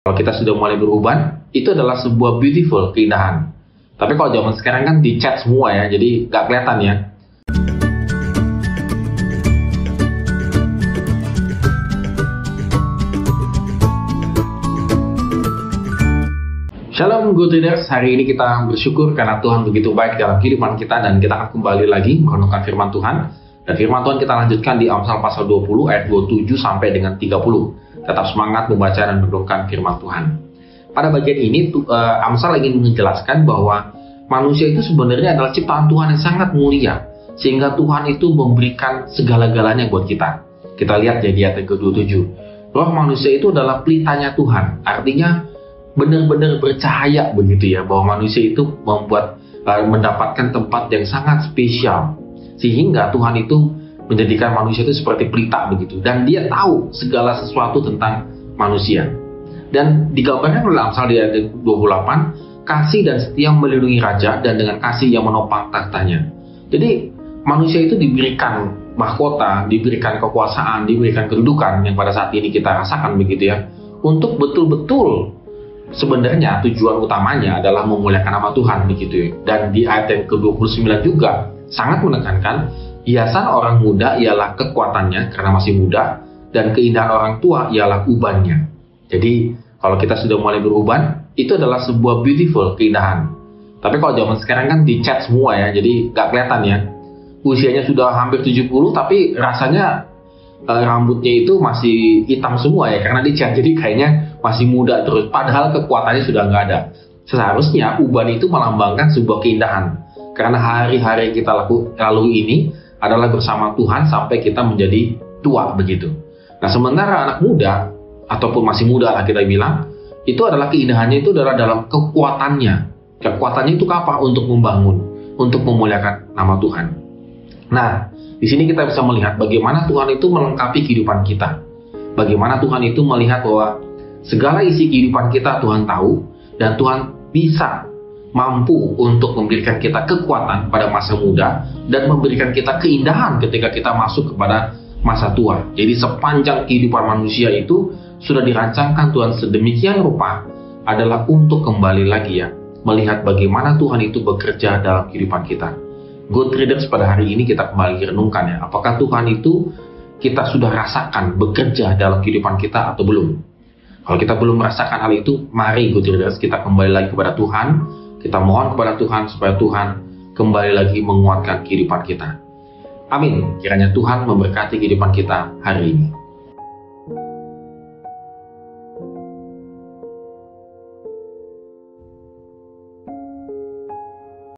Kalau kita sudah mulai beruban, itu adalah sebuah beautiful, keindahan. Tapi kalau zaman sekarang kan di chat semua ya, jadi nggak kelihatan ya. Shalom Good Readers, hari ini kita bersyukur karena Tuhan begitu baik dalam kehidupan kita dan kita akan kembali lagi merenungkan firman Tuhan. Dan firman Tuhan kita lanjutkan di Amsal pasal 20 ayat 27 sampai dengan 30. Tetap semangat membaca dan merenungkan firman Tuhan. Pada bagian ini Amsal ingin menjelaskan bahwa manusia itu sebenarnya adalah ciptaan Tuhan yang sangat mulia, sehingga Tuhan itu memberikan segala-galanya buat kita. Kita lihat ya di ayat ke-27. Roh manusia itu adalah pelitanya Tuhan, artinya benar-benar bercahaya begitu ya, bahwa manusia itu mendapatkan tempat yang sangat spesial, sehingga Tuhan itu menjadikan manusia itu seperti pelita begitu, dan dia tahu segala sesuatu tentang manusia. Dan digambarkan oleh Amsal di ayat 28, kasih dan setia melindungi raja dan dengan kasih yang menopang tahtanya. Jadi manusia itu diberikan mahkota, diberikan kekuasaan, diberikan kedudukan yang pada saat ini kita rasakan begitu ya, untuk betul-betul sebenarnya tujuan utamanya adalah memuliakan nama Tuhan begitu ya. Dan di ayat yang ke-29 juga sangat menekankan hiasan orang muda ialah kekuatannya karena masih muda, dan keindahan orang tua ialah ubannya. Jadi kalau kita sudah mulai beruban, itu adalah sebuah beautiful, keindahan. Tapi kalau zaman sekarang kan di chat semua ya, jadi nggak kelihatan ya. Usianya sudah hampir 70 tapi rasanya rambutnya itu masih hitam semua ya, karena di chat, jadi kayaknya masih muda terus, padahal kekuatannya sudah nggak ada. Seharusnya uban itu melambangkan sebuah keindahan, karena hari-hari yang kita lalui ini adalah bersama Tuhan sampai kita menjadi tua begitu. Nah sementara anak muda, ataupun masih muda lah kita bilang, itu adalah keindahannya itu adalah dalam kekuatannya. Kekuatannya itu apa? Untuk membangun, untuk memuliakan nama Tuhan. Nah, di sini kita bisa melihat bagaimana Tuhan itu melengkapi kehidupan kita. Bagaimana Tuhan itu melihat bahwa segala isi kehidupan kita Tuhan tahu, dan Tuhan bisa mampu untuk memberikan kita kekuatan pada masa muda dan memberikan kita keindahan ketika kita masuk kepada masa tua. Jadi sepanjang kehidupan manusia itu sudah dirancangkan Tuhan sedemikian rupa adalah untuk kembali lagi ya, melihat bagaimana Tuhan itu bekerja dalam kehidupan kita. Good Readers, pada hari ini kita kembali renungkan ya, apakah Tuhan itu kita sudah rasakan bekerja dalam kehidupan kita atau belum? Kalau kita belum merasakan hal itu, mari Good Readers kita kembali lagi kepada Tuhan. Kita mohon kepada Tuhan supaya Tuhan kembali lagi menguatkan kehidupan kita. Amin. Kiranya Tuhan memberkati kehidupan kita hari ini.